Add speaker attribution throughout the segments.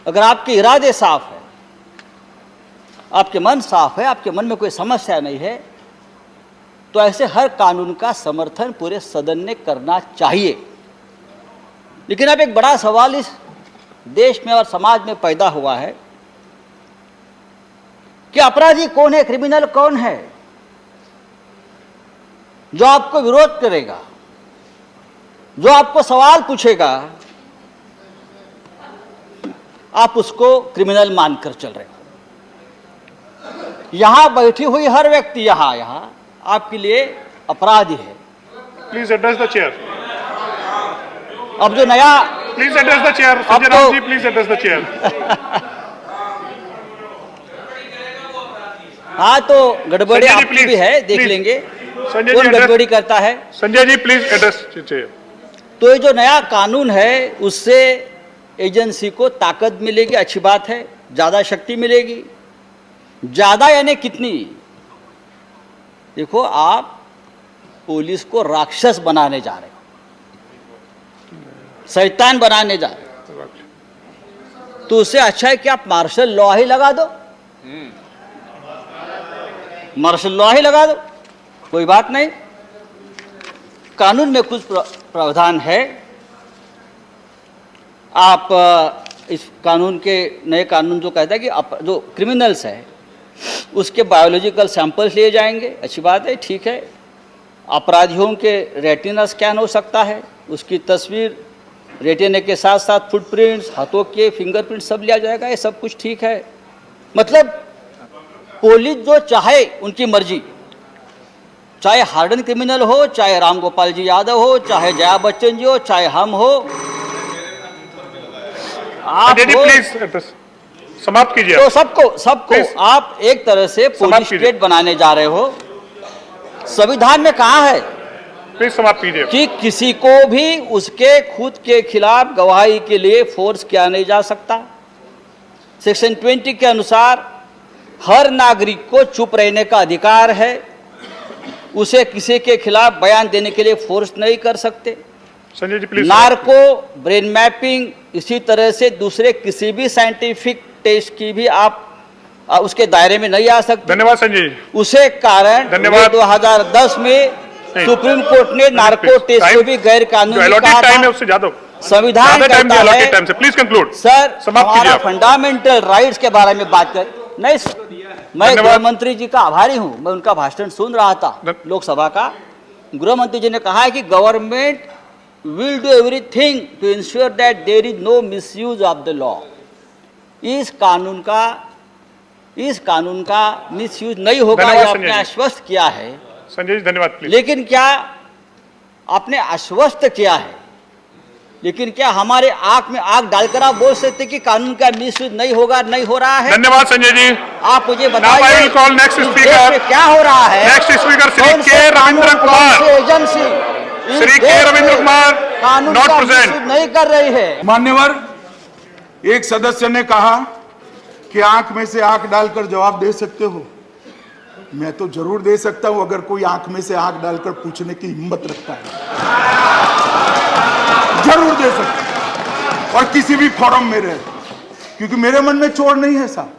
Speaker 1: अगर आपके इरादे साफ है, आपके मन साफ है, आपके मन में कोई समस्या नहीं है, तो ऐसे हर कानून का समर्थन पूरे सदन ने करना चाहिए। लेकिन अब एक बड़ा सवाल इस देश में और समाज में पैदा हुआ है कि अपराधी कौन है, क्रिमिनल कौन है जो आपको विरोध करेगा, जो आपको सवाल पूछेगा, आप उसको क्रिमिनल मानकर चल रहे हो। यहां बैठी हुई हर व्यक्ति यहां आपके लिए अपराधी है।
Speaker 2: Please address the chair.
Speaker 1: अब जो नया,
Speaker 2: please address the chair. Sanjay Raut ji, please address the chair.
Speaker 1: हाँ, तो गड़बड़ी आपकी भी है, देख लेंगे कौन गड़बड़ी करता है।
Speaker 2: Sanjay ji please address chair.
Speaker 1: तो ये जो नया कानून है उससे एजेंसी को ताकत मिलेगी, अच्छी बात है, ज्यादा शक्ति मिलेगी। ज्यादा यानी कितनी? देखो, आप पुलिस को राक्षस बनाने जा रहे हो, शैतान बनाने जा रहे हो, तो उससे अच्छा है कि आप मार्शल लॉ ही लगा दो। मार्शल लॉ ही लगा दो, कोई बात नहीं। कानून में कुछ प्रावधान है। आप इस कानून के नए कानून जो कहता है कि जो क्रिमिनल्स है उसके बायोलॉजिकल सैंपल्स लिए जाएंगे, अच्छी बात है, ठीक है। अपराधियों के रेटिना स्कैन हो सकता है, उसकी तस्वीर, रेटिना के साथ साथ फुटप्रिंट्स, हाथों के फिंगरप्रिंट सब लिया जाएगा, ये सब कुछ ठीक है। मतलब पुलिस जो चाहे उनकी मर्जी, चाहे हार्डन क्रिमिनल हो, चाहे राम गोपाल जी यादव हो, चाहे जया बच्चन जी हो, चाहे हम हो, आप
Speaker 2: प्लीज समाप्त कीजिए।
Speaker 1: तो सबको आप एक तरह से पुलिस स्टेट बनाने जा रहे हो। संविधान में कहा है
Speaker 2: प्लीज समाप्त कीजिए
Speaker 1: कि किसी को भी उसके खुद के खिलाफ गवाही के लिए फोर्स किया नहीं जा सकता। सेक्शन 20 के अनुसार हर नागरिक को चुप रहने का अधिकार है, उसे किसी के खिलाफ बयान देने के लिए फोर्स नहीं कर सकते।
Speaker 2: Sanjay ji please.
Speaker 1: Narco, brain mapping, इसी तरह से दूसरे किसी भी साइंटिफिक टेस्ट की भी आप उसके दायरे में नहीं आ सकते।
Speaker 2: धन्यवाद संजय जी।
Speaker 1: उसे कारण 2010 में सुप्रीम कोर्ट ने नार्को टेस्ट को भी गैर कानूनी कहा था। संविधान कहता है,
Speaker 2: प्लीज कंक्लूड
Speaker 1: सर, हमारा फंडामेंटल राइट्स के बारे में बात कर नहीं। मैं गृह मंत्री जी का आभारी हूं, मैं उनका भाषण सुन रहा था लोकसभा का। गृह मंत्री जी ने कहा है कि government will do everything to ensure that there is no misuse of the law. इस कानून का मिसयूज नहीं होगा, यह आपने आश्वस्त किया है।
Speaker 2: संजय जी धन्यवाद प्लीज।
Speaker 1: लेकिन क्या आपने आश्वस्त किया है, लेकिन क्या हमारे आंख में आंख डालकर आप बोल सकते कि कानून का मिसयूज नहीं होगा, नहीं हो रहा है?
Speaker 2: धन्यवाद संजय जी।
Speaker 1: आप मुझे बताइए
Speaker 2: नेक्स्ट स्पीकर
Speaker 1: क्या हो रहा है?
Speaker 2: नेक्स्ट स्पीकर श्री के रविंद्र कुमार।
Speaker 1: एजेंसी
Speaker 2: श्री के रविंद्र कुमार
Speaker 1: कानून
Speaker 2: नॉट
Speaker 1: का
Speaker 2: प्रेजेंट
Speaker 1: नहीं कर रही है।
Speaker 3: मान्यवर, एक सदस्य ने कहा कि आंख में से आंख डालकर जवाब दे सकते हो। मैं तो जरूर दे सकता हूं अगर कोई आंख में से आंख डालकर पूछने की हिम्मत रखता है, जरूर दे सकता हूं, और किसी भी फोरम में रहे, क्योंकि मेरे मन में चोर नहीं है साहब।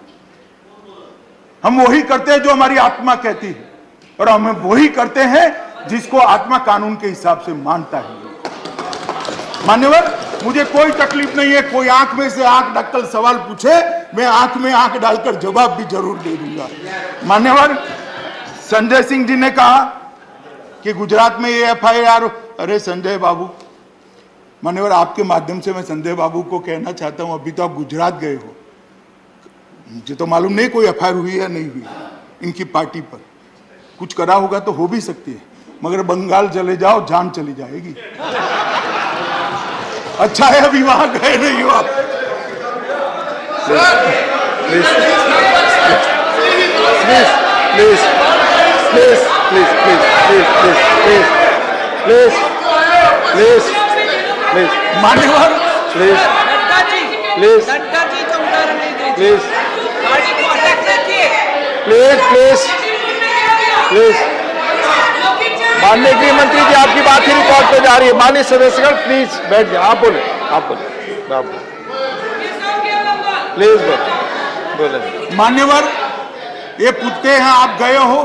Speaker 3: हम वही करते हैं जो हमारी आत्मा कहती है, और हम वही करते हैं जिसको आत्मा कानून के हिसाब से मानता है। मान्यवर, मुझे कोई तकलीफ नहीं है, कोई आंख में से आंख डालकर सवाल पूछे, मैं आंख में आंख डालकर जवाब भी जरूर दे दूंगा। मान्यवर, संजय सिंह जी ने कहा कि गुजरात में ये FIR, अरे संजय बाबू, मान्यवर आपके माध्यम से मैं संजय बाबू को कहना चाहता हूं, अभी तो आप गुजरात गए हो, मुझे तो मालूम नहीं कोई FIR हुई या नहीं हुई इनकी पार्टी पर। कुछ करा होगा तो हो भी सकती है, मगर बंगाल चले जाओ जान चली जाएगी। अच्छा है अभी वहां गए नहीं हो आप। मान्यवर
Speaker 1: प्लीज
Speaker 4: माननीय गृह मंत्री जी, आपकी बात ही रिकॉर्ड पे जा रही है। माननीय सदस्यगण प्लीज बैठ जाए। आप बोले। प्लीज बोले।
Speaker 3: मान्यवर, ये पूछते हैं आप गए हो,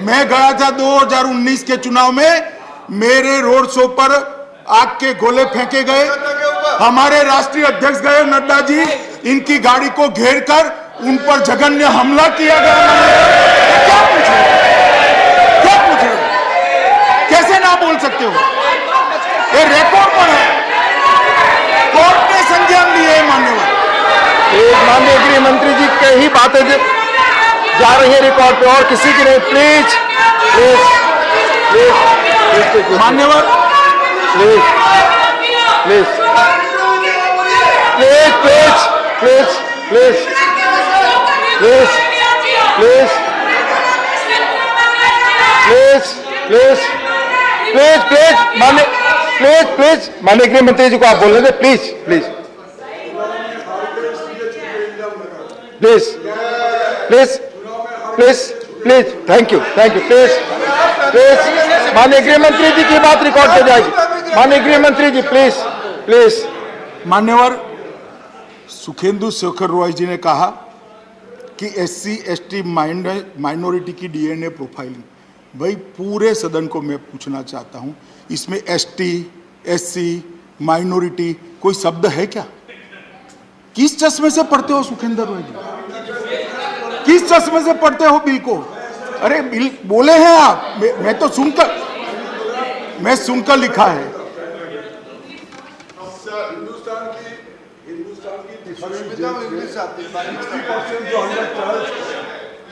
Speaker 3: मैं गया था 2019 के चुनाव में, मेरे रोड शो पर आग के गोले फेंके गए, हमारे राष्ट्रीय अध्यक्ष गए नड्डा जी, इनकी गाड़ी को घेर कर उन पर जघन्य हमला किया गया। क्या पूछ रहे हो? क्या पूछ रहे हो? कैसे ना बोल सकते हो? ये रिकॉर्ड पर है, कोर्ट ने संज्ञान लिए है। मान्यवर,
Speaker 4: माननीय गृह मंत्री जी के ही बातें जा रही है रिकॉर्ड पे, और किसी की नहीं। प्लीज प्लीज प्लीज
Speaker 3: मान्यवर,
Speaker 4: please please please please please please please please please please please मान्य प्लीज प्लीज माननीय गृह मंत्री जी को आप बोलने दें। Please please please please please please thank you please please माननीय गृह मंत्री जी की बात रिकॉर्ड पे जाएगी। माननीय गृह मंत्री जी प्लीज प्लीज।
Speaker 3: मान्यवर, सुखेंदु शेखर रॉय जी ने कहा कि SC ST माइनॉरिटी की DNA प्रोफाइलिंग, भाई पूरे सदन को मैं पूछना चाहता हूं, इसमें ST SC माइनॉरिटी कोई शब्द है क्या? किस चश्मे से पढ़ते हो सुखेंद्र रॉय जी? किस चश्मे से पढ़ते हो बिल को? अरे बिल बोले हैं आप, मैं तो सुनकर लिखा है।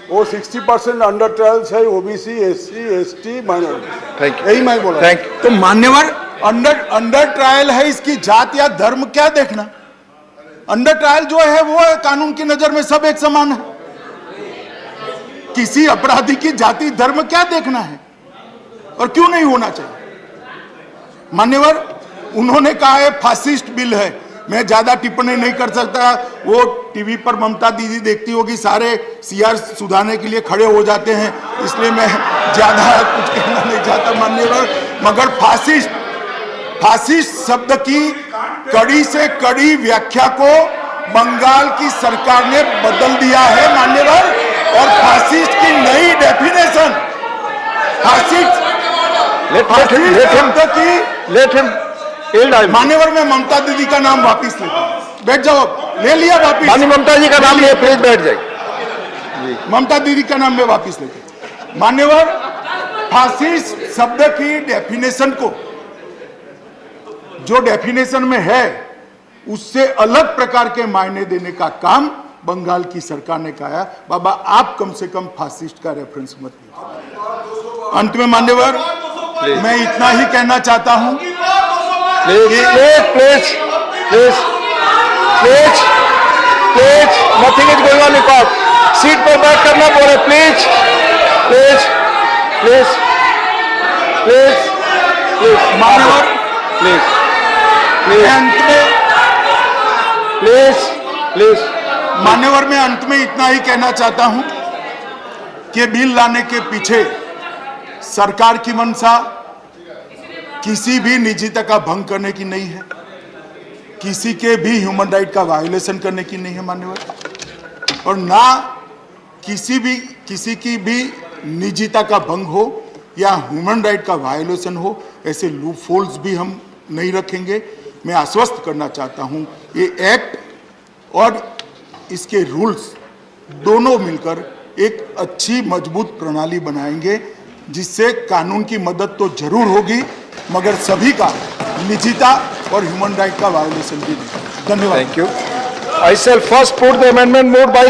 Speaker 5: वो 60% अंडर ट्रायल्स है, OBC SC ST minority.
Speaker 4: Thank you,
Speaker 5: यही मैं बोला।
Speaker 4: Thank you.
Speaker 3: तो मान्यवर, अंडर ट्रायल है, इसकी जात या धर्म क्या देखना? अंडर ट्रायल जो है वो है, कानून की नजर में सब एक समान है। किसी अपराधी की जाति धर्म क्या देखना है और क्यों नहीं होना चाहिए? मान्यवर, उन्होंने कहा है फासिस्ट बिल है, मैं ज्यादा टिप्पणी नहीं कर सकता। वो टीवी पर ममता दीदी देखती होगी, सारे CR सुधारने के लिए खड़े हो जाते हैं, इसलिए मैं ज्यादा कुछ कहना नहीं चाहता मान्यवर। मगर फासिस्ट शब्द की कड़ी से कड़ी व्याख्या को बंगाल की सरकार ने बदल दिया है मान्यवर, और फासिस्ट की नई डेफिनेशन, फासिस्ट मान्यवर, में ममता दीदी का नाम वापिस लेता हूं। बैठ जाओ, ले लिया वापिस।
Speaker 4: माननीय ममता जी का नाम लिए, प्लीज बैठ जाइए।
Speaker 3: ममता दीदी का नाम मैं वापिस लेता। मान्यवर, फासिस्ट शब्द की डेफिनेशन को, जो डेफिनेशन में है उससे अलग प्रकार के मायने देने का काम बंगाल की सरकार ने कहा है। बाबा, आप कम से कम फासिस्ट का रेफरेंस मत लीजिए। अंत में मान्यवर, मैं इतना ही कहना चाहता हूं,
Speaker 4: please nothing is going on record. Seat पर बैठ करना बोले, please please please please please
Speaker 3: मान्यवर,
Speaker 4: प्लीज
Speaker 3: मैं अंत में
Speaker 4: प्लीज प्लीज
Speaker 3: मान्यवर, मैं अंत में इतना ही कहना चाहता हूं कि बिल लाने के पीछे सरकार की मंशा किसी भी निजता का भंग करने की नहीं है, किसी के भी ह्यूमन राइट का वायोलेशन करने की नहीं है मान्यवर, और ना किसी की भी निजता का भंग हो या ह्यूमन राइट का वायोलेशन हो, ऐसे लूप होल्स भी हम नहीं रखेंगे। मैं आश्वस्त करना चाहता हूं, ये एक्ट और इसके रूल्स दोनों मिलकर एक अच्छी मजबूत प्रणाली बनाएंगे, जिससे कानून की मदद तो जरूर होगी, मगर सभी का निजता और ह्यूमन राइट का वायोलेशन भी नहीं। धन्यवाद।
Speaker 4: Thank you. I shall first put the amendment moved by